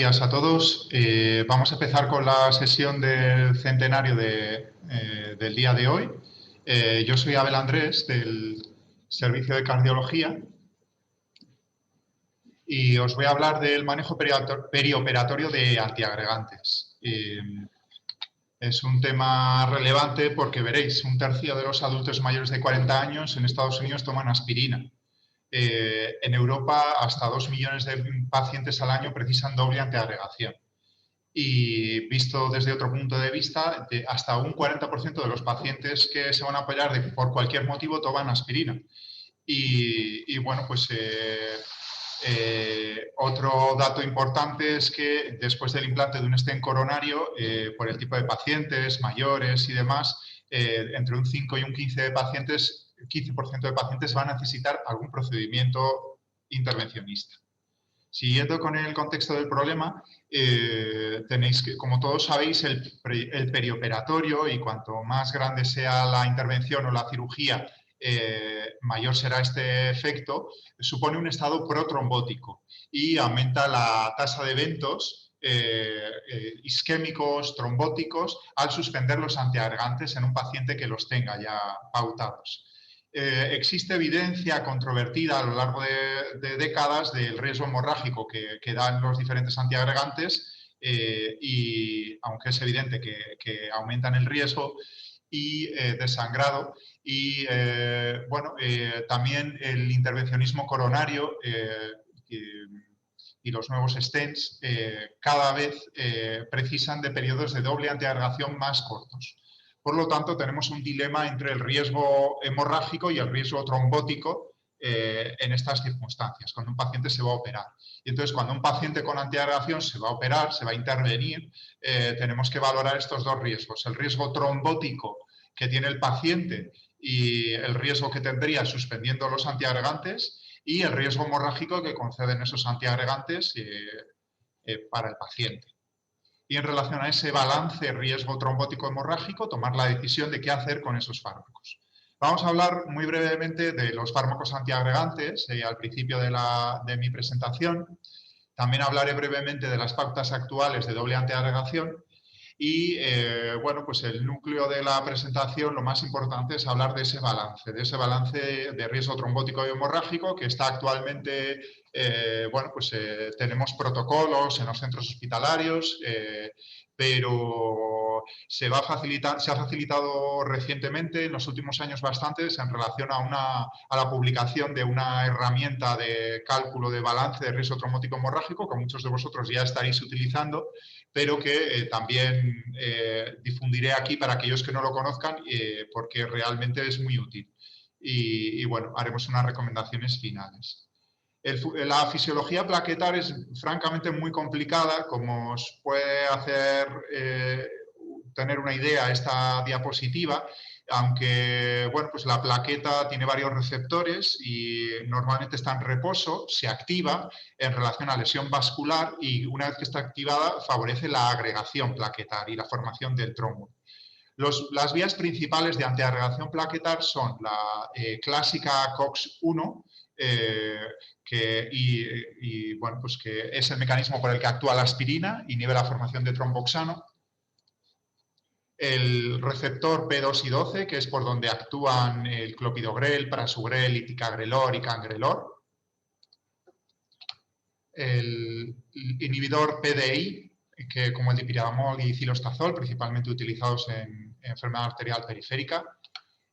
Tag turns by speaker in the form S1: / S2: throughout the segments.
S1: días a todos. Vamos a empezar con la sesión del centenario del día de hoy. Yo soy Abel Andrés, del Servicio de Cardiología, y os voy a hablar del manejo perioperatorio de antiagregantes. Es un tema relevante porque veréis, 1/3 de los adultos mayores de 40 años en Estados Unidos toman aspirina. En Europa, hasta 2 millones de pacientes al año precisan doble antiagregación. Y visto desde otro punto de vista, hasta un 40% de los pacientes que se van a operar por cualquier motivo toman aspirina. Y bueno, pues otro dato importante es que después del implante de un stent coronario, por el tipo de pacientes, mayores y demás, entre un 5 y un 15% de pacientes van a necesitar algún procedimiento intervencionista. Siguiendo con el contexto del problema, tenéis que, como todos sabéis, el perioperatorio, y cuanto más grande sea la intervención o la cirugía, mayor será este efecto, supone un estado protrombótico y aumenta la tasa de eventos isquémicos, trombóticos, al suspender los antiagregantes en un paciente que los tenga ya pautados. Existe evidencia controvertida a lo largo de décadas del riesgo hemorrágico que dan los diferentes antiagregantes, y aunque es evidente que aumentan el riesgo y de sangrado. Y bueno, también el intervencionismo coronario y los nuevos stents cada vez precisan de periodos de doble antiagregación más cortos. Por lo tanto, tenemos un dilema entre el riesgo hemorrágico y el riesgo trombótico en estas circunstancias, cuando un paciente se va a operar. Y entonces, cuando un paciente con antiagregación se va a operar, se va a intervenir, tenemos que valorar estos dos riesgos. El riesgo trombótico que tiene el paciente y el riesgo que tendría suspendiendo los antiagregantes, y el riesgo hemorrágico que conceden esos antiagregantes para el paciente. Y en relación a ese balance riesgo trombótico hemorrágico, tomar la decisión de qué hacer con esos fármacos. Vamos a hablar muy brevemente de los fármacos antiagregantes al principio de mi presentación. También hablaré brevemente de las pautas actuales de doble antiagregación. Y bueno, pues el núcleo de la presentación, lo más importante es hablar de ese balance de riesgo trombótico y hemorrágico que está actualmente, bueno, pues tenemos protocolos en los centros hospitalarios, pero se ha facilitado recientemente, en los últimos años bastantes, en relación a la publicación de una herramienta de cálculo de balance de riesgo trombótico hemorrágico que muchos de vosotros ya estaréis utilizando, pero que también difundiré aquí para aquellos que no lo conozcan, porque realmente es muy útil. Y bueno, haremos unas recomendaciones finales. La fisiología plaquetar es francamente muy complicada, como os puede hacer tener una idea esta diapositiva, aunque bueno, pues la plaqueta tiene varios receptores y normalmente está en reposo, se activa en relación a lesión vascular y una vez que está activada favorece la agregación plaquetar y la formación del trombo. Las vías principales de antiagregación plaquetar son la clásica COX-1, bueno, pues que es el mecanismo por el que actúa la aspirina, inhibe la formación de tromboxano. El receptor P2 y 12, que es por donde actúan el clopidogrel, prasugrel, ticagrelor y cangrelor. El inhibidor PDI, que como el dipiridamol y cilostazol, principalmente utilizados en enfermedad arterial periférica.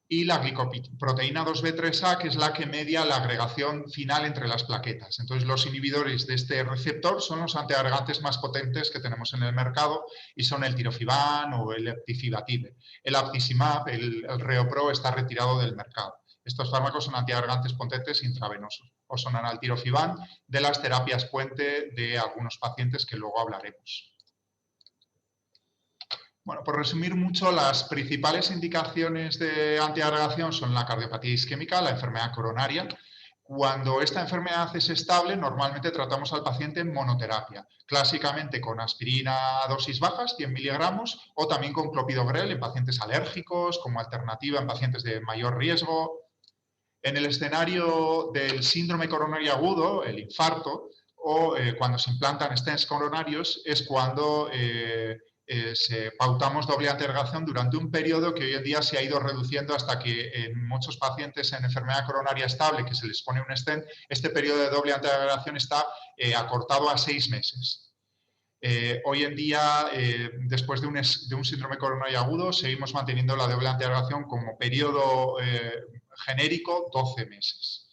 S1: Y la glicoproteína 2B3A, que es la que media la agregación final entre las plaquetas. Entonces, los inhibidores de este receptor son los antiagregantes más potentes que tenemos en el mercado y son el tirofiban o el eptifibatide. El aptisimab, el Reopro, está retirado del mercado. Estos fármacos son antiagregantes potentes intravenosos o son analtirofiban de las terapias puente de algunos pacientes que luego hablaremos. Bueno, por resumir mucho, las principales indicaciones de antiagregación son la cardiopatía isquémica, la enfermedad coronaria. Cuando esta enfermedad es estable, normalmente tratamos al paciente en monoterapia, clásicamente con aspirina a dosis bajas, 100 miligramos, o también con clopidogrel en pacientes alérgicos, como alternativa en pacientes de mayor riesgo. En el escenario del síndrome coronario agudo, el infarto, o cuando se implantan stents coronarios es cuando pautamos doble anteagregación durante un periodo que hoy en día se ha ido reduciendo hasta que en muchos pacientes en enfermedad coronaria estable que se les pone un stent, este periodo de doble anteagregación está acortado a 6 meses. Hoy en día, después de un síndrome coronario agudo, seguimos manteniendo la doble anteagregación como periodo genérico 12 meses.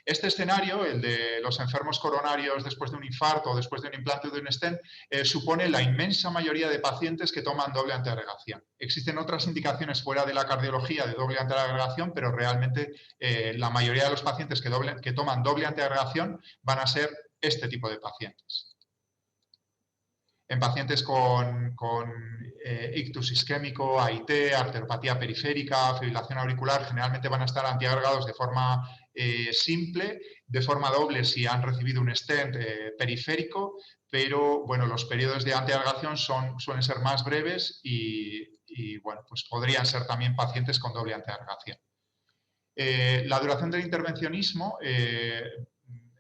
S1: Este escenario, el de los enfermos coronarios después de un infarto o después de un implante de un stent, supone la inmensa mayoría de pacientes que toman doble anteagregación. Existen otras indicaciones fuera de la cardiología de doble anteagregación, pero realmente la mayoría de los pacientes que toman doble anteagregación van a ser este tipo de pacientes. En pacientes con ictus isquémico, AIT, arteriopatía periférica, fibrilación auricular, generalmente van a estar antiagregados de forma simple, de forma doble si han recibido un stent periférico, pero bueno, los periodos de antiagregación suelen ser más breves y bueno, pues podrían ser también pacientes con doble antiagregación. La duración del intervencionismo,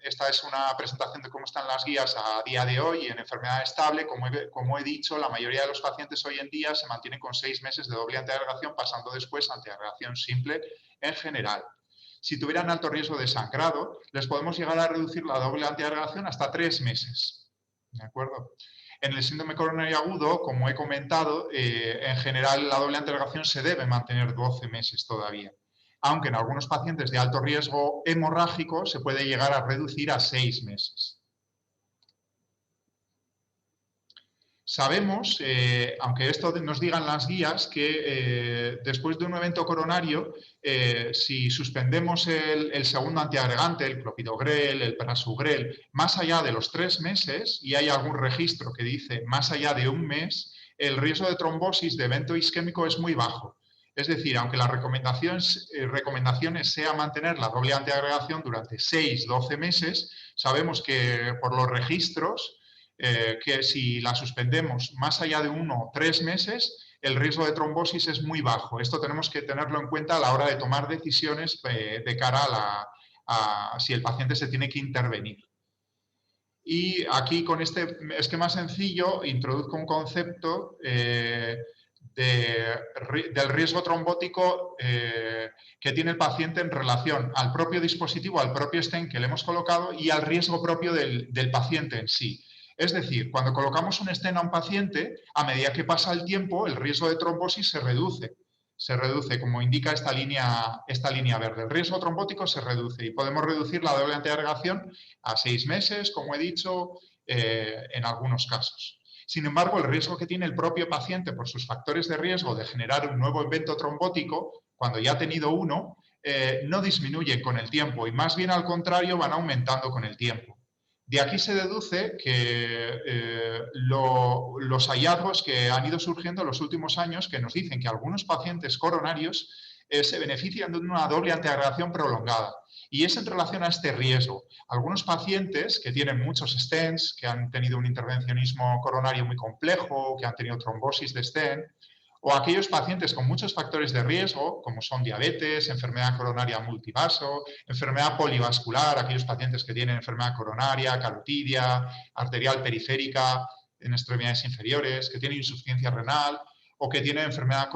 S1: esta es una presentación de cómo están las guías a día de hoy en enfermedad estable. Como he dicho, la mayoría de los pacientes hoy en día se mantienen con 6 meses de doble antiagregación, pasando después a antiagregación simple en general. Si tuvieran alto riesgo de sangrado, les podemos llegar a reducir la doble antiagregación hasta 3 meses. ¿De acuerdo? En el síndrome coronario agudo, como he comentado, en general la doble antiagregación se debe mantener 12 meses todavía, aunque en algunos pacientes de alto riesgo hemorrágico se puede llegar a reducir a 6 meses. Sabemos, aunque esto nos digan las guías, que después de un evento coronario, si suspendemos el segundo antiagregante, el clopidogrel, el prasugrel, más allá de los 3 meses, y hay algún registro que dice más allá de un mes, el riesgo de trombosis de evento isquémico es muy bajo. Es decir, aunque las recomendaciones sea mantener la doble antiagregación durante 6-12 meses, sabemos que por los registros, que si la suspendemos más allá de 1 o 3 meses, el riesgo de trombosis es muy bajo. Esto tenemos que tenerlo en cuenta a la hora de tomar decisiones de cara a si el paciente se tiene que intervenir. Y aquí con este esquema sencillo introduzco un concepto del riesgo trombótico que tiene el paciente en relación al propio dispositivo, al propio stent que le hemos colocado y al riesgo propio del paciente en sí. Es decir, cuando colocamos un stent a un paciente, a medida que pasa el tiempo, el riesgo de trombosis se reduce. Se reduce, como indica esta línea verde. El riesgo trombótico se reduce y podemos reducir la doble antiagregación a 6 meses, como he dicho, en algunos casos. Sin embargo, el riesgo que tiene el propio paciente por sus factores de riesgo de generar un nuevo evento trombótico, cuando ya ha tenido uno, no disminuye con el tiempo y más bien al contrario van aumentando con el tiempo. De aquí se deduce que los hallazgos que han ido surgiendo en los últimos años que nos dicen que algunos pacientes coronarios se benefician de una doble antiagregación prolongada. Y es en relación a este riesgo. Algunos pacientes que tienen muchos stents, que han tenido un intervencionismo coronario muy complejo, que han tenido trombosis de stent, o aquellos pacientes con muchos factores de riesgo, como son diabetes, enfermedad coronaria multivaso, enfermedad polivascular, aquellos pacientes que tienen enfermedad coronaria, carotidia, arterial periférica en extremidades inferiores, que tienen insuficiencia renal o que tienen enfermedad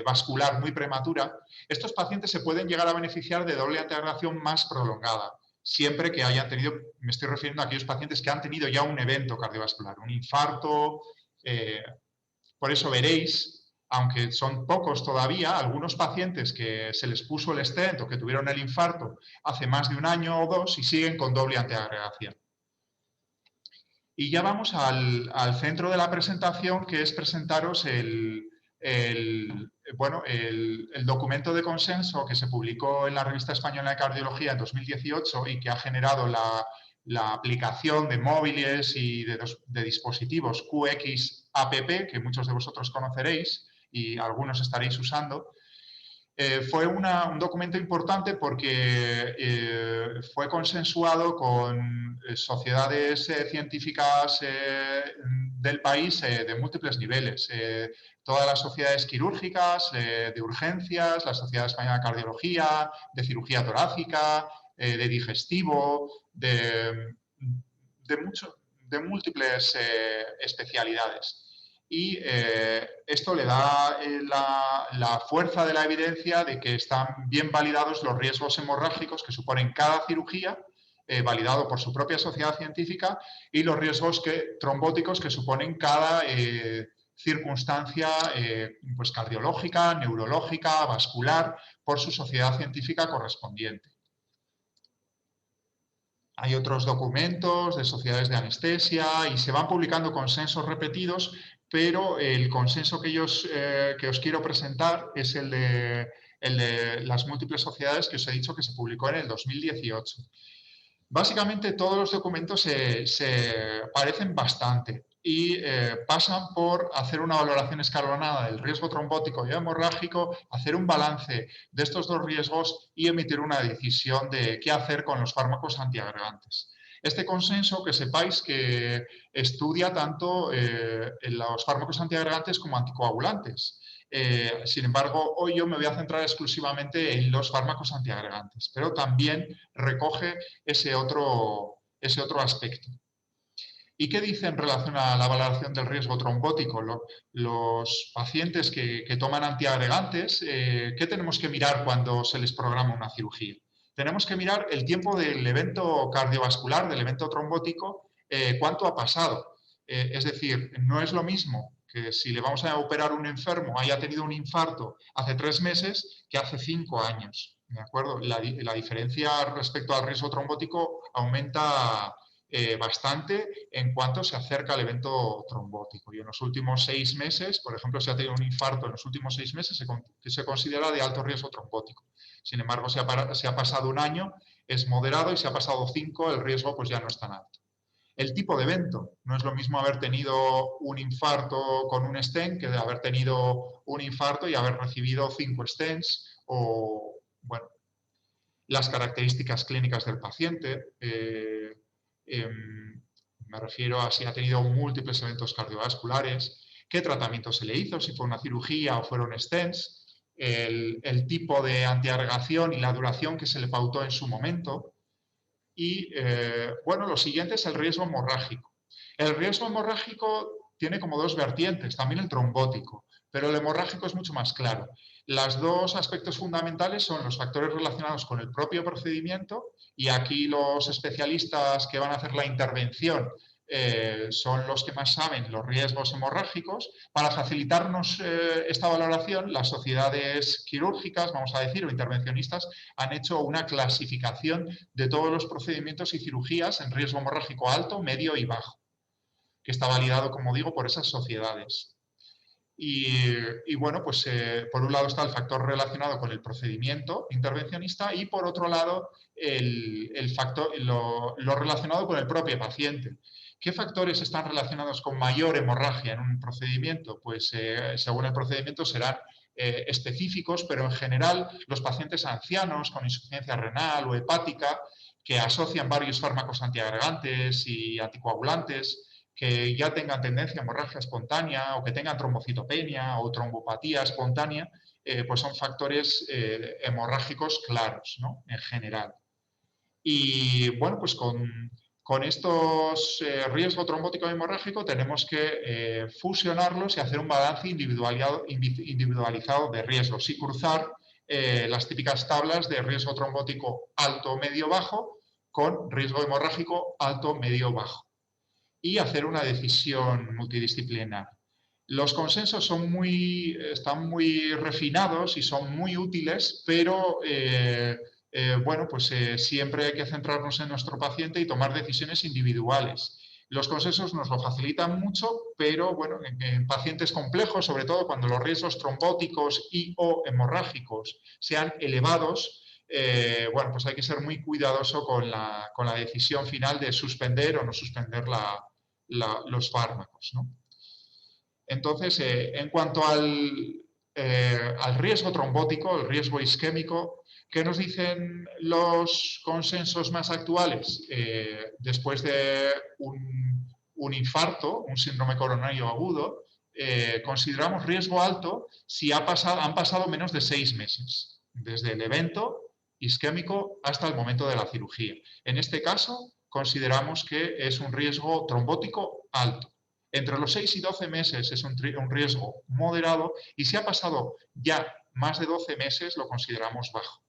S1: vascular muy prematura, estos pacientes se pueden llegar a beneficiar de doble antiagregación más prolongada, siempre que hayan tenido, me estoy refiriendo a aquellos pacientes que han tenido ya un evento cardiovascular, un infarto. Por eso veréis, aunque son pocos todavía, algunos pacientes que se les puso el stent o que tuvieron el infarto hace más de 1 año o 2 y siguen con doble antiagregación. Y ya vamos al centro de la presentación, que es presentaros el documento de consenso que se publicó en la Revista Española de Cardiología en 2018 y que ha generado la aplicación de móviles y de dispositivos QX-app, que muchos de vosotros conoceréis y algunos estaréis usando. Fue un documento importante porque fue consensuado con sociedades científicas del país de múltiples niveles. Todas las sociedades quirúrgicas, de urgencias, la Sociedad Española de Cardiología, de cirugía torácica, de digestivo, de múltiples especialidades. Y esto le da la fuerza de la evidencia de que están bien validados los riesgos hemorrágicos que suponen cada cirugía, validado por su propia sociedad científica, y los riesgos trombóticos que suponen cada circunstancia pues cardiológica, neurológica, vascular, por su sociedad científica correspondiente. Hay otros documentos de sociedades de anestesia y se van publicando consensos repetidos, pero el consenso que os quiero presentar es el de las múltiples sociedades que os he dicho que se publicó en el 2018. Básicamente todos los documentos se parecen bastante y pasan por hacer una valoración escalonada del riesgo trombótico y hemorrágico, hacer un balance de estos dos riesgos y emitir una decisión de qué hacer con los fármacos antiagregantes. Este consenso, que sepáis que estudia tanto los fármacos antiagregantes como anticoagulantes. Sin embargo, hoy yo me voy a centrar exclusivamente en los fármacos antiagregantes, pero también recoge ese otro aspecto. ¿Y qué dice en relación a la valoración del riesgo trombótico? Los pacientes que toman antiagregantes, ¿qué tenemos que mirar cuando se les programa una cirugía? Tenemos que mirar el tiempo del evento cardiovascular, del evento trombótico, cuánto ha pasado. Es decir, no es lo mismo que si le vamos a operar a un enfermo haya tenido un infarto hace 3 meses que hace 5 años. ¿De acuerdo? La diferencia respecto al riesgo trombótico aumenta bastante en cuanto se acerca al evento trombótico. Y en los últimos 6 meses, por ejemplo, si ha tenido un infarto en los últimos 6 meses, se considera de alto riesgo trombótico. Sin embargo, si ha pasado un año, es moderado, y si ha pasado 5, el riesgo pues ya no es tan alto. El tipo de evento. No es lo mismo haber tenido un infarto con un stent que de haber tenido un infarto y haber recibido 5 stents, o, bueno, las características clínicas del paciente. Me refiero a si ha tenido múltiples eventos cardiovasculares, qué tratamiento se le hizo, si fue una cirugía o fueron stents, el tipo de antiagregación y la duración que se le pautó en su momento. Y, bueno, lo siguiente es el riesgo hemorrágico. El riesgo hemorrágico tiene como 2 vertientes, también el trombótico, pero el hemorrágico es mucho más claro. Los 2 aspectos fundamentales son los factores relacionados con el propio procedimiento, y aquí los especialistas que van a hacer la intervención son los que más saben los riesgos hemorrágicos. Para facilitarnos esta valoración, las sociedades quirúrgicas, vamos a decir, o intervencionistas, han hecho una clasificación de todos los procedimientos y cirugías en riesgo hemorrágico alto, medio y bajo, que está validado, como digo, por esas sociedades. Y bueno, pues por un lado está el factor relacionado con el procedimiento intervencionista, y por otro lado lo relacionado con el propio paciente. ¿Qué factores están relacionados con mayor hemorragia en un procedimiento? Pues según el procedimiento serán específicos, pero en general los pacientes ancianos con insuficiencia renal o hepática, que asocian varios fármacos antiagregantes y anticoagulantes, que ya tengan tendencia a hemorragia espontánea, o que tengan trombocitopenia o trombopatía espontánea, pues son factores hemorrágicos claros, ¿no? En general. Y bueno, pues con estos riesgo trombótico hemorrágico tenemos que fusionarlos y hacer un balance individualizado de riesgos, y cruzar las típicas tablas de riesgo trombótico alto, medio, bajo con riesgo hemorrágico alto, medio, bajo, y hacer una decisión multidisciplinar. Los consensos están muy refinados y son muy útiles, pero bueno, pues siempre hay que centrarnos en nuestro paciente y tomar decisiones individuales. Los consensos nos lo facilitan mucho, pero bueno, en pacientes complejos, sobre todo cuando los riesgos trombóticos y o hemorrágicos sean elevados, bueno, pues hay que ser muy cuidadoso con la decisión final de suspender o no suspender los fármacos, ¿no? Entonces, en cuanto al riesgo trombótico, el riesgo isquémico, ¿qué nos dicen los consensos más actuales? Después de un infarto, un síndrome coronario agudo, consideramos riesgo alto si han pasado menos de 6 meses, desde el evento isquémico hasta el momento de la cirugía. En este caso, consideramos que es un riesgo trombótico alto. Entre los 6 y 12 meses es un riesgo moderado y si ha pasado ya más de 12 meses lo consideramos bajo.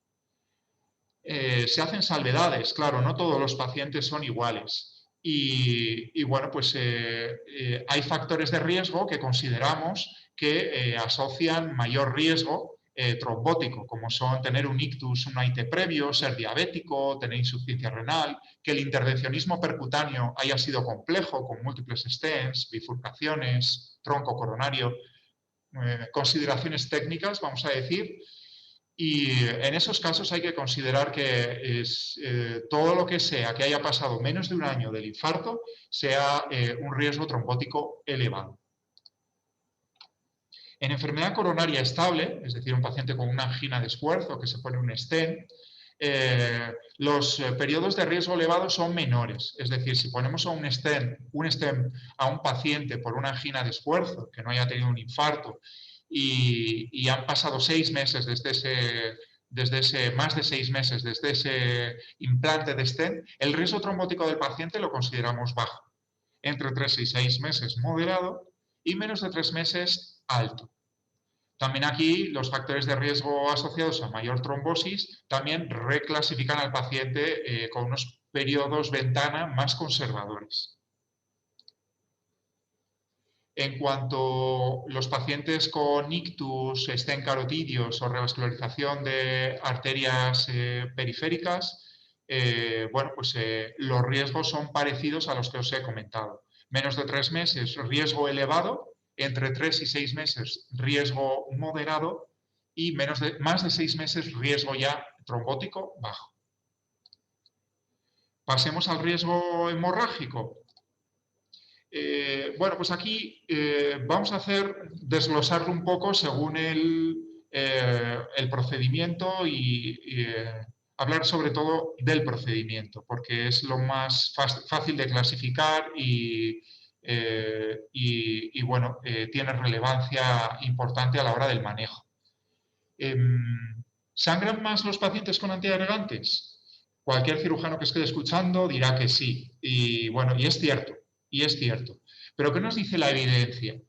S1: Se hacen salvedades, claro, no todos los pacientes son iguales. Y bueno, pues hay factores de riesgo que consideramos que asocian mayor riesgo trombótico, como son tener un ictus, un AIT previo, ser diabético, tener insuficiencia renal, que el intervencionismo percutáneo haya sido complejo, con múltiples stents, bifurcaciones, tronco coronario, consideraciones técnicas, vamos a decir. Y en esos casos hay que considerar que todo lo que sea que haya pasado menos de un año del infarto sea un riesgo trombótico elevado. En enfermedad coronaria estable, es decir, un paciente con una angina de esfuerzo que se pone un stent, los periodos de riesgo elevado son menores. Es decir, si ponemos a un stent a un paciente por una angina de esfuerzo que no haya tenido un infarto y han pasado 6 meses más de 6 meses desde ese implante de stent, el riesgo trombótico del paciente lo consideramos bajo. Entre 3 y 6 meses moderado y menos de 3 meses alto. También aquí los factores de riesgo asociados a mayor trombosis también reclasifican al paciente con unos periodos ventana más conservadores. En cuanto a los pacientes con ictus, stent carotidios o revascularización de arterias periféricas, bueno, pues los riesgos son parecidos a los que os he comentado. Menos de 3 meses, riesgo elevado. Entre 3 y 6 meses, riesgo moderado. Y más de 6 meses, riesgo ya trombótico bajo. Pasemos al riesgo hemorrágico. Bueno, pues aquí vamos a desglosarlo un poco según el procedimiento y hablar sobre todo del procedimiento, porque es lo más fácil de clasificar y bueno, tiene relevancia importante a la hora del manejo. ¿Sangran más los pacientes con antiagregantes? Cualquier cirujano que esté escuchando dirá que sí. Y bueno, y es cierto. Y es cierto. Pero ¿qué nos dice la evidencia?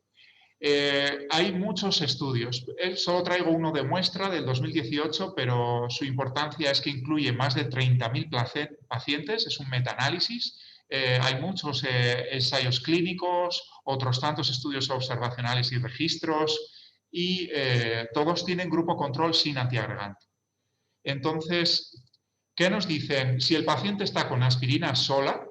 S1: Hay muchos estudios. Solo traigo uno de muestra del 2018, pero su importancia es que incluye más de 30.000 pacientes. Es un metaanálisis. Hay muchos ensayos clínicos, otros tantos estudios observacionales y registros, y todos tienen grupo control sin antiagregante. Entonces, ¿qué nos dicen? Si el paciente está con aspirina sola,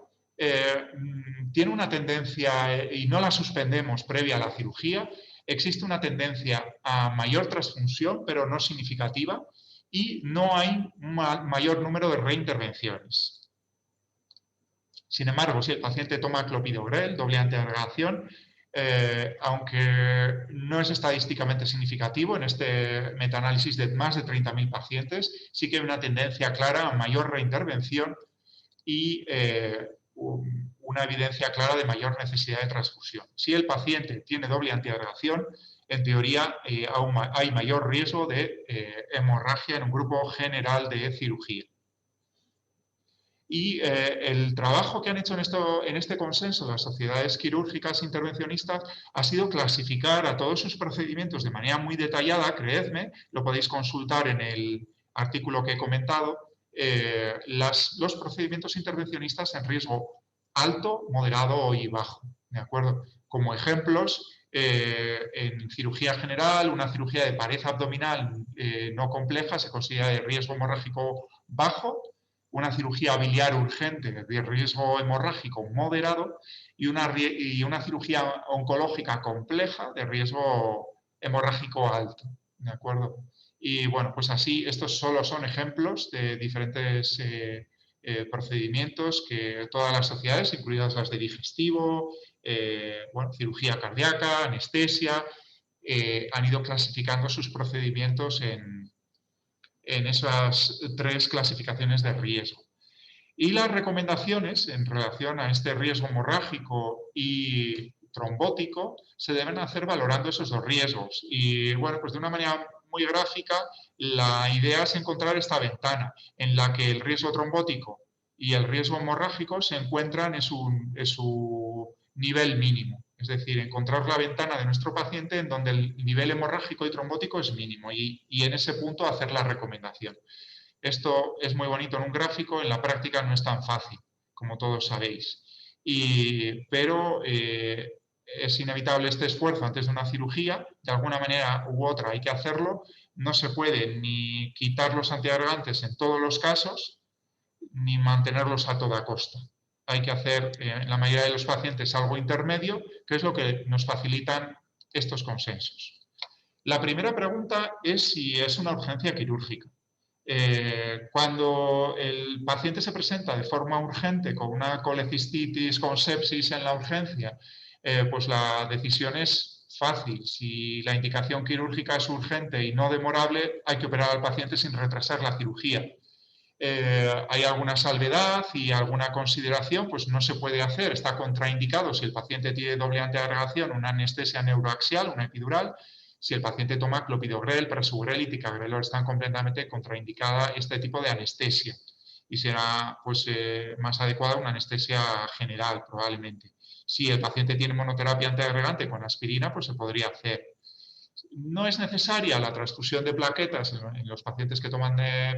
S1: tiene una tendencia, y no la suspendemos previa a la cirugía, existe una tendencia a mayor transfusión, pero no significativa, y no hay un mayor número de reintervenciones. Sin embargo, si el paciente toma clopidogrel, doble antiagregación, aunque no es estadísticamente significativo en este metaanálisis de más de 30.000 pacientes, sí que hay una tendencia clara a mayor reintervención y una evidencia clara de mayor necesidad de transfusión. Si el paciente tiene doble antiagregación, en teoría hay mayor riesgo de hemorragia en un grupo general de cirugía. Y el trabajo que han hecho en este consenso de las sociedades quirúrgicas intervencionistas ha sido clasificar a todos sus procedimientos de manera muy detallada, creedme, lo podéis consultar en el artículo que he comentado, los procedimientos intervencionistas en riesgo alto, moderado y bajo, ¿de acuerdo? Como ejemplos, en cirugía general, una cirugía de pared abdominal no compleja se considera de riesgo hemorrágico bajo, una cirugía biliar urgente de riesgo hemorrágico moderado y una cirugía oncológica compleja de riesgo hemorrágico alto, ¿de acuerdo? Y bueno, pues así, estos solo son ejemplos de diferentes procedimientos que todas las sociedades, incluidas las de digestivo, bueno, cirugía cardíaca, anestesia, han ido clasificando sus procedimientos en esas 3 clasificaciones de riesgo. Y las recomendaciones en relación a este riesgo hemorrágico y trombótico se deben hacer valorando esos 2 riesgos. Y bueno, pues de una manera muy gráfica, la idea es encontrar esta ventana en la que el riesgo trombótico y el riesgo hemorrágico se encuentran en su nivel mínimo. Es decir, encontrar la ventana de nuestro paciente en donde el nivel hemorrágico y trombótico es mínimo y en ese punto hacer la recomendación. Esto es muy bonito en un gráfico, en la práctica no es tan fácil, como todos sabéis. Pero es inevitable este esfuerzo antes de una cirugía, de alguna manera u otra hay que hacerlo. No se puede ni quitar los antiagregantes en todos los casos, ni mantenerlos a toda costa. Hay que hacer, en la mayoría de los pacientes, algo intermedio, que es lo que nos facilitan estos consensos. La primera pregunta es si es una urgencia quirúrgica. Cuando el paciente se presenta de forma urgente con una colecistitis, con sepsis en la urgencia, pues la decisión es fácil. Si la indicación quirúrgica es urgente y no demorable, hay que operar al paciente sin retrasar la cirugía. Hay alguna salvedad y alguna consideración, pues no se puede hacer, está contraindicado si el paciente tiene doble antiagregación, una anestesia neuroaxial, una epidural. Si el paciente toma clopidogrel, prasugrel y ticagrelor, están completamente contraindicada este tipo de anestesia y será pues, más adecuada una anestesia general probablemente. Si el paciente tiene monoterapia antiagregante con aspirina, pues se podría hacer. No es necesaria la transfusión de plaquetas en los pacientes que toman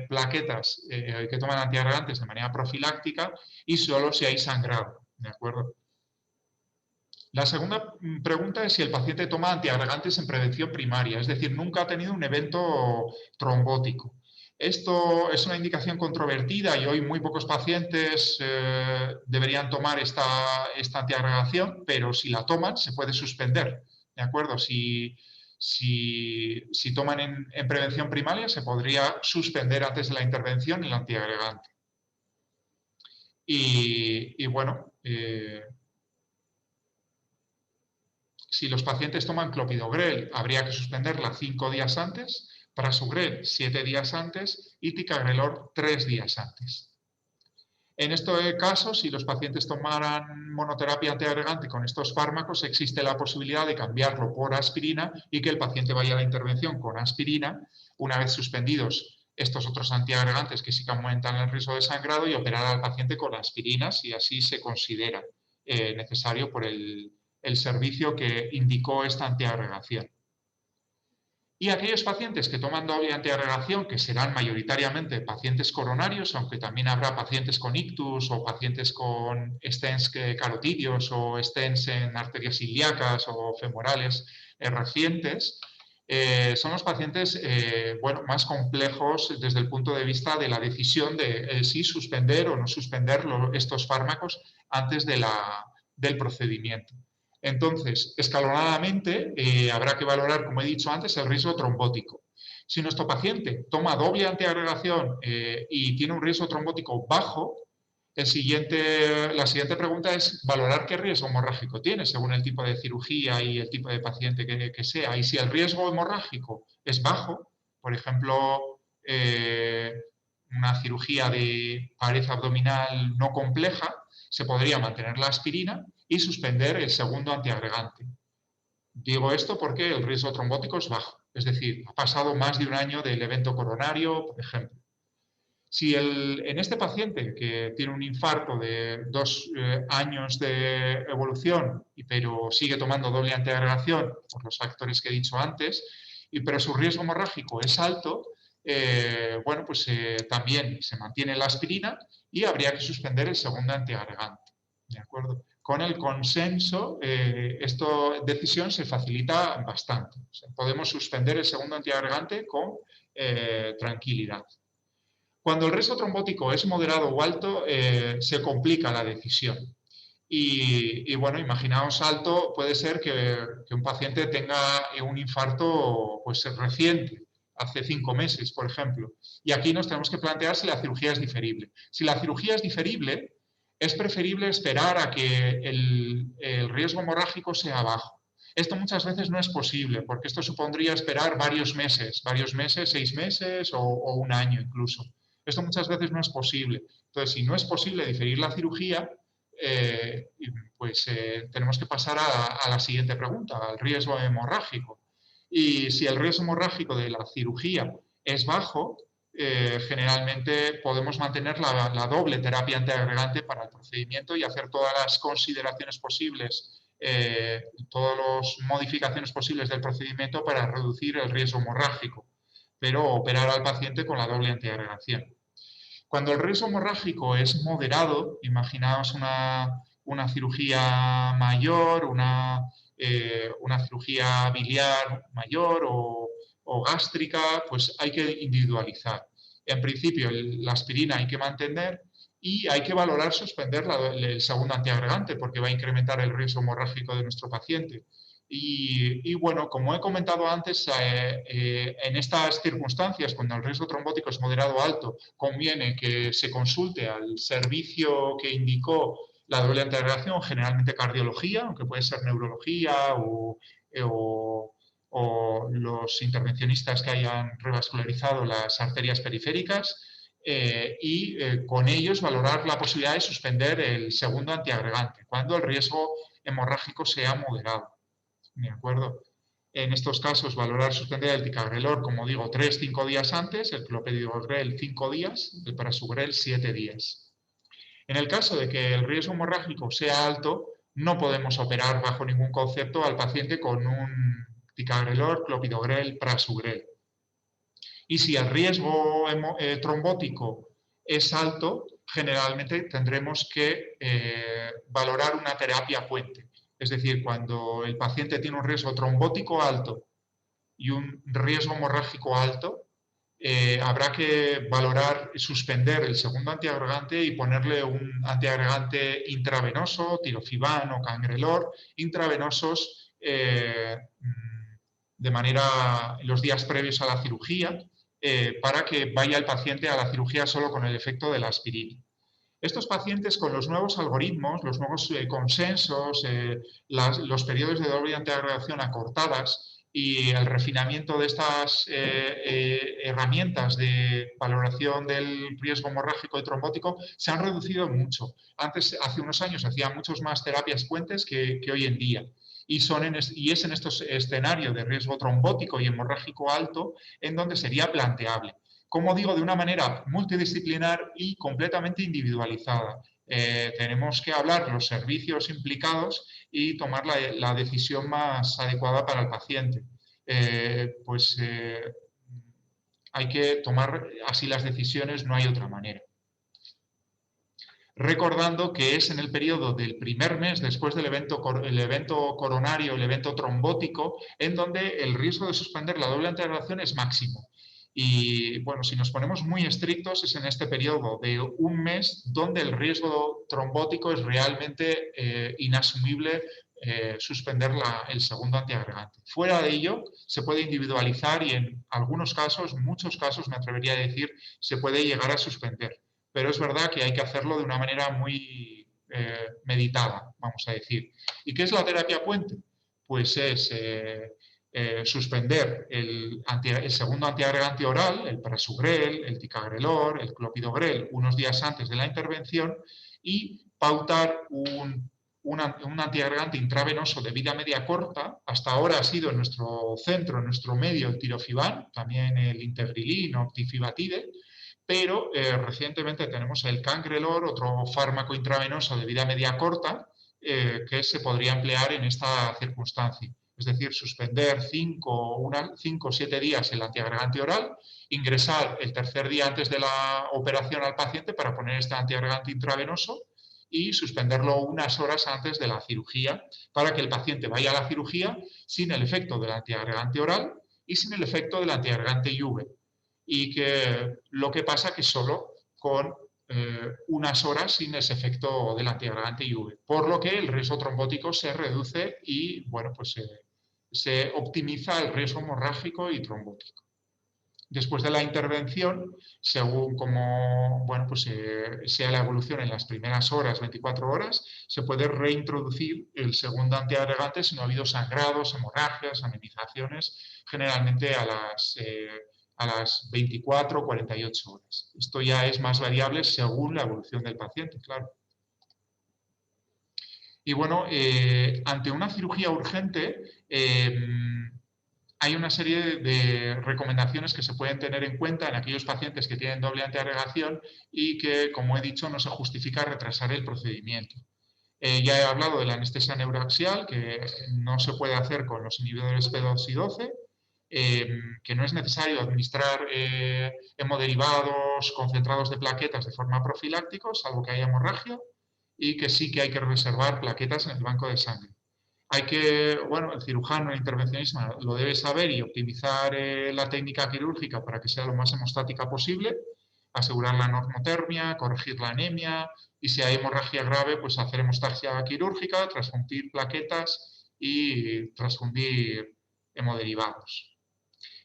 S1: plaquetas, que toman antiagregantes de manera profiláctica y solo si hay sangrado, ¿de acuerdo? La segunda pregunta es si el paciente toma antiagregantes en prevención primaria, es decir, nunca ha tenido un evento trombótico. Esto es una indicación controvertida y hoy muy pocos pacientes deberían tomar esta antiagregación, pero si la toman se puede suspender, ¿de acuerdo? Si toman en prevención primaria se podría suspender antes de la intervención el antiagregante. Y bueno, si los pacientes toman clopidogrel, habría que suspenderla 5 días antes, prasugrel 7 días antes y ticagrelor 3 días antes. En este caso, si los pacientes tomaran monoterapia antiagregante con estos fármacos, existe la posibilidad de cambiarlo por aspirina y que el paciente vaya a la intervención con aspirina, una vez suspendidos estos otros antiagregantes que sí que aumentan el riesgo de sangrado, y operar al paciente con aspirina si así se considera necesario por el servicio que indicó esta antiagregación. Y aquellos pacientes que toman doble antiagregación, que serán mayoritariamente pacientes coronarios, aunque también habrá pacientes con ictus o pacientes con stents carotidios o stents en arterias ilíacas o femorales recientes, son los pacientes bueno, más complejos desde el punto de vista de la decisión de si suspender o no suspender estos fármacos antes del procedimiento. Entonces, escalonadamente, habrá que valorar, como he dicho antes, el riesgo trombótico. Si nuestro paciente toma doble antiagregación y tiene un riesgo trombótico bajo, la siguiente pregunta es valorar qué riesgo hemorrágico tiene según el tipo de cirugía y el tipo de paciente que sea. Y si el riesgo hemorrágico es bajo, por ejemplo, una cirugía de pared abdominal no compleja, se podría mantener la aspirina y suspender el segundo antiagregante. Digo esto porque el riesgo trombótico es bajo, es decir, ha pasado más de un año del evento coronario, por ejemplo. Si en este paciente que tiene un infarto de 2 años de evolución, pero sigue tomando doble antiagregación por los factores que he dicho antes, pero su riesgo hemorrágico es alto, bueno, pues también se mantiene la aspirina y habría que suspender el segundo antiagregante. ¿De acuerdo? Con el consenso, esta decisión se facilita bastante. O sea, podemos suspender el segundo antiagregante con tranquilidad. Cuando el riesgo trombótico es moderado o alto, se complica la decisión. Y bueno, imaginaos alto, puede ser que un paciente tenga un infarto pues, reciente, hace 5 meses, por ejemplo. Y aquí nos tenemos que plantear si la cirugía es diferible. Si la cirugía es diferible, es preferible esperar a que el riesgo hemorrágico sea bajo. Esto muchas veces no es posible, porque esto supondría esperar varios meses, 6 meses o un año incluso. Esto muchas veces no es posible. Entonces, si no es posible diferir la cirugía, pues tenemos que pasar a la siguiente pregunta, al riesgo hemorrágico. Y si el riesgo hemorrágico de la cirugía es bajo, generalmente podemos mantener la doble terapia antiagregante para el procedimiento y hacer todas las consideraciones posibles, todas las modificaciones posibles del procedimiento para reducir el riesgo hemorrágico, pero operar al paciente con la doble antiagregación. Cuando el riesgo hemorrágico es moderado, imaginaos una cirugía mayor, una cirugía biliar mayor o gástrica, pues hay que individualizar. En principio, la aspirina hay que mantener y hay que valorar suspender el segundo antiagregante porque va a incrementar el riesgo hemorrágico de nuestro paciente. Y bueno, como he comentado antes, en estas circunstancias, cuando el riesgo trombótico es moderado o alto, conviene que se consulte al servicio que indicó la doble antiagregación, generalmente cardiología, aunque puede ser neurología o los intervencionistas que hayan revascularizado las arterias periféricas, con ellos valorar la posibilidad de suspender el segundo antiagregante, cuando el riesgo hemorrágico sea moderado. ¿De acuerdo? En estos casos, valorar suspender el ticagrelor, como digo, 3-5 días antes, el clopidogrel 5 días, el prasugrel 7 días. En el caso de que el riesgo hemorrágico sea alto, no podemos operar bajo ningún concepto al paciente con un ticagrelor, clopidogrel, prasugrel. Y si el riesgo trombótico es alto, generalmente tendremos que valorar una terapia puente. Es decir, cuando el paciente tiene un riesgo trombótico alto y un riesgo hemorrágico alto, habrá que valorar suspender el segundo antiagregante y ponerle un antiagregante intravenoso, tirofiban o cangrelor, intravenosos de manera los días previos a la cirugía, para que vaya el paciente a la cirugía solo con el efecto de la aspirina. Estos pacientes con los nuevos algoritmos, los nuevos consensos, los periodos de doble antiagregación acortadas y el refinamiento de estas herramientas de valoración del riesgo hemorrágico y trombótico se han reducido mucho. Antes, hace unos años, hacían muchos más terapias puentes que hoy en día. Y es en estos escenarios de riesgo trombótico y hemorrágico alto en donde sería planteable. Como digo, de una manera multidisciplinar y completamente individualizada. Tenemos que hablar los servicios implicados y tomar la decisión más adecuada para el paciente. Hay que tomar así las decisiones, no hay otra manera. Recordando que es en el periodo del primer mes después del evento coronario, el evento trombótico, en donde el riesgo de suspender la doble antiagregación es máximo. Y bueno, si nos ponemos muy estrictos, es en este periodo de un mes donde el riesgo trombótico es realmente inasumible suspender el segundo antiagregante. Fuera de ello, se puede individualizar y en algunos casos, muchos casos, me atrevería a decir, se puede llegar a suspender. Pero es verdad que hay que hacerlo de una manera muy meditada, vamos a decir. ¿Y qué es la terapia puente? Pues es suspender el segundo antiagregante oral, el prasugrel, el ticagrelor, el clopidogrel, unos días antes de la intervención y pautar un antiagregante intravenoso de vida media corta. Hasta ahora ha sido en nuestro centro, en nuestro medio, el tirofiban, también el integrilin o tifibatide, pero recientemente tenemos el cangrelor, otro fármaco intravenoso de vida media corta, que se podría emplear en esta circunstancia. Es decir, suspender 5 o 7 días el antiagregante oral, ingresar el tercer día antes de la operación al paciente para poner este antiagregante intravenoso y suspenderlo unas horas antes de la cirugía para que el paciente vaya a la cirugía sin el efecto del antiagregante oral y sin el efecto del antiagregante IUV. Y que lo que pasa que solo con unas horas sin ese efecto del antiagregante IUV, por lo que el riesgo trombótico se reduce y bueno, pues se optimiza el riesgo hemorrágico y trombótico. Después de la intervención, según como bueno, pues, sea la evolución en las primeras horas, 24 horas, se puede reintroducir el segundo antiagregante si no ha habido sangrados, hemorragias, amenizaciones, generalmente a las 24 o 48 horas. Esto ya es más variable según la evolución del paciente, claro. Y bueno, ante una cirugía urgente, hay una serie de recomendaciones que se pueden tener en cuenta en aquellos pacientes que tienen doble antiagregación y que, como he dicho, no se justifica retrasar el procedimiento. Ya he hablado de la anestesia neuroaxial, que no se puede hacer con los inhibidores P2 y 12, que no es necesario administrar hemoderivados concentrados de plaquetas de forma profiláctica, salvo que haya hemorragia, y que sí que hay que reservar plaquetas en el banco de sangre. Hay que, bueno, el cirujano, el intervencionista lo debe saber y optimizar la técnica quirúrgica para que sea lo más hemostática posible, asegurar la normotermia, corregir la anemia y si hay hemorragia grave, pues hacer hemostasia quirúrgica, transfundir plaquetas y transfundir hemoderivados.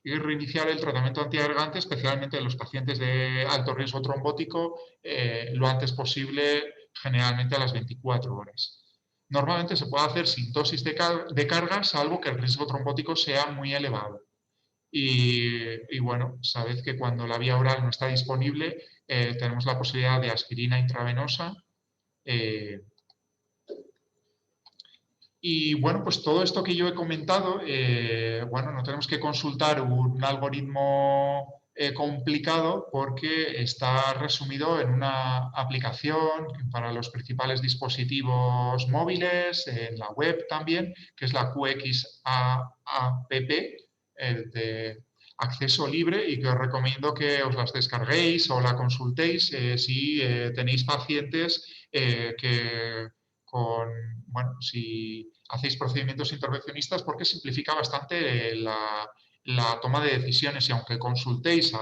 S1: Y reiniciar el tratamiento antiagregante, especialmente en los pacientes de alto riesgo trombótico, lo antes posible, generalmente a las 24 horas. Normalmente se puede hacer sin dosis de carga, salvo que el riesgo trombótico sea muy elevado. Y bueno, sabed que cuando la vía oral no está disponible, tenemos la posibilidad de aspirina intravenosa. Y bueno, pues todo esto que yo he comentado, bueno, no tenemos que consultar un algoritmo complicado porque está resumido en una aplicación para los principales dispositivos móviles, en la web también, que es la QXAPP, de acceso libre y que os recomiendo que os las descarguéis o la consultéis si tenéis pacientes que con, bueno, si hacéis procedimientos intervencionistas porque simplifica bastante la toma de decisiones y aunque consultéis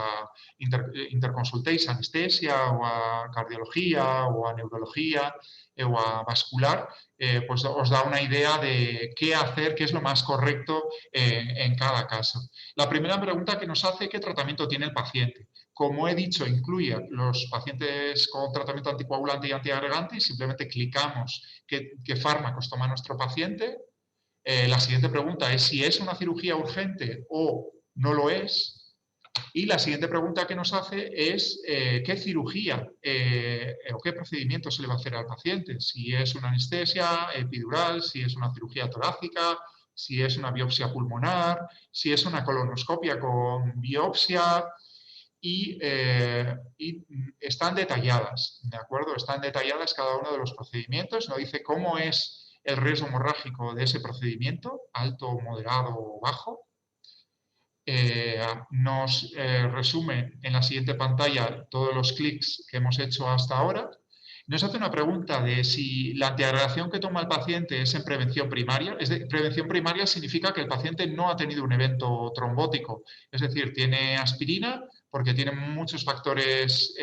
S1: interconsultéis a anestesia o a cardiología o a neurología o a vascular, pues os da una idea de qué hacer, qué es lo más correcto en cada caso. La primera pregunta que nos hace, ¿qué tratamiento tiene el paciente? Como he dicho, incluye los pacientes con tratamiento anticoagulante y antiagregante y simplemente clicamos qué fármacos toma nuestro paciente. La siguiente pregunta es si es una cirugía urgente o no lo es. Y la siguiente pregunta que nos hace es qué cirugía o qué procedimiento se le va a hacer al paciente. Si es una anestesia epidural, si es una cirugía torácica, si es una biopsia pulmonar, si es una colonoscopia con biopsia, y están detalladas, ¿de acuerdo? Están detalladas cada uno de los procedimientos, nos dice cómo es el riesgo hemorrágico de ese procedimiento, alto, moderado o bajo. Nos resume en la siguiente pantalla todos los clics que hemos hecho hasta ahora. Nos hace una pregunta de si la antiagregación que toma el paciente es en prevención primaria. Prevención primaria significa que el paciente no ha tenido un evento trombótico, es decir, tiene aspirina porque tiene muchos factores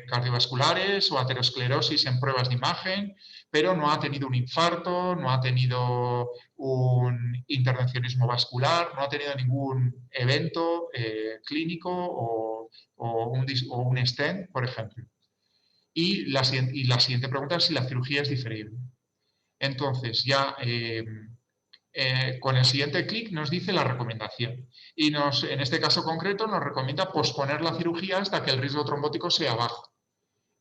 S1: cardiovasculares o aterosclerosis en pruebas de imagen, pero no ha tenido un infarto, no ha tenido un intervencionismo vascular, no ha tenido ningún evento clínico o un stent, por ejemplo. Y la siguiente pregunta es si la cirugía es diferible. Entonces, ya con el siguiente clic nos dice la recomendación. Y en este caso concreto nos recomienda posponer la cirugía hasta que el riesgo trombótico sea bajo.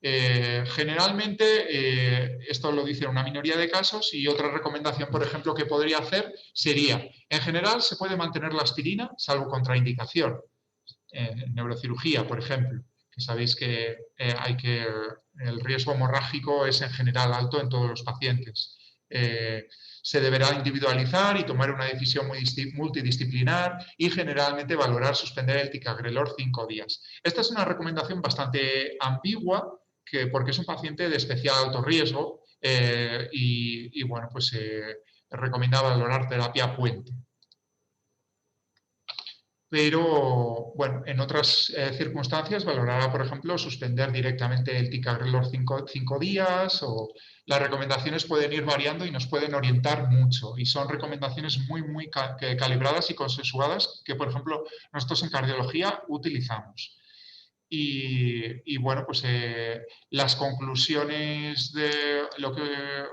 S1: Generalmente, esto lo dice una minoría de casos y otra recomendación, por ejemplo, que podría hacer sería, en general se puede mantener la aspirina, salvo contraindicación, en neurocirugía, por ejemplo, que sabéis que el riesgo hemorrágico es en general alto en todos los pacientes. Se deberá individualizar y tomar una decisión multidisciplinar y generalmente valorar suspender el ticagrelor 5 días. Esta es una recomendación bastante ambigua porque es un paciente de especial alto riesgo y bueno, pues recomienda valorar terapia puente. Pero, bueno, en otras circunstancias valorará, por ejemplo, suspender directamente el ticagrelor 5 días o las recomendaciones pueden ir variando y nos pueden orientar mucho y son recomendaciones muy calibradas y consensuadas que, por ejemplo, nosotros en cardiología utilizamos. Y bueno, pues las conclusiones de lo que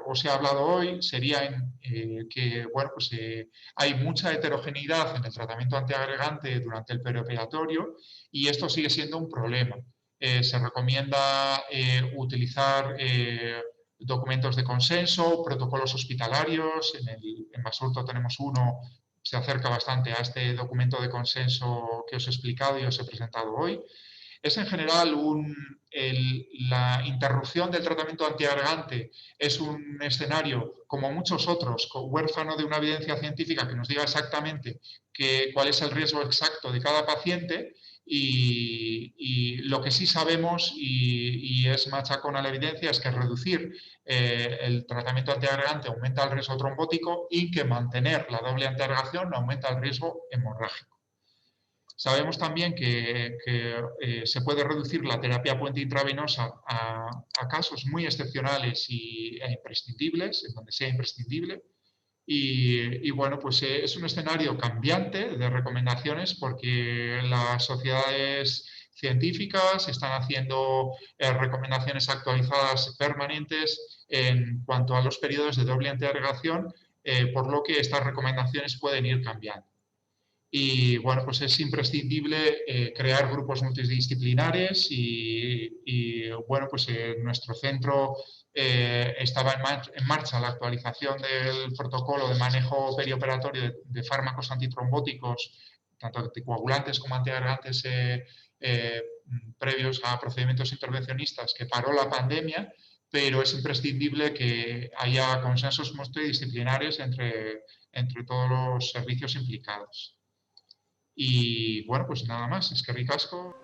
S1: os he hablado hoy serían que, bueno, pues hay mucha heterogeneidad en el tratamiento antiagregante durante el perioperatorio y esto sigue siendo un problema. Se recomienda utilizar documentos de consenso, protocolos hospitalarios, en Basurto tenemos uno se acerca bastante a este documento de consenso que os he explicado y os he presentado hoy. Es en general la interrupción del tratamiento antiagregante es un escenario, como muchos otros, huérfano de una evidencia científica que nos diga exactamente cuál es el riesgo exacto de cada paciente y lo que sí sabemos y es machacón a la evidencia es que reducir el tratamiento antiagregante aumenta el riesgo trombótico y que mantener la doble antiagregación aumenta el riesgo hemorrágico. Sabemos también que se puede reducir la terapia puente intravenosa a casos muy excepcionales e imprescindibles, en donde sea imprescindible. Y bueno, pues es un escenario cambiante de recomendaciones porque las sociedades científicas están haciendo recomendaciones actualizadas permanentes en cuanto a los periodos de doble antiagregación, por lo que estas recomendaciones pueden ir cambiando. Y bueno, pues es imprescindible crear grupos multidisciplinares bueno, pues en nuestro centro estaba en marcha la actualización del protocolo de manejo perioperatorio de fármacos antitrombóticos, tanto anticoagulantes como antiagregantes previos a procedimientos intervencionistas que paró la pandemia, pero es imprescindible que haya consensos multidisciplinares entre todos los servicios implicados. Y bueno, pues nada más, es que ricasco.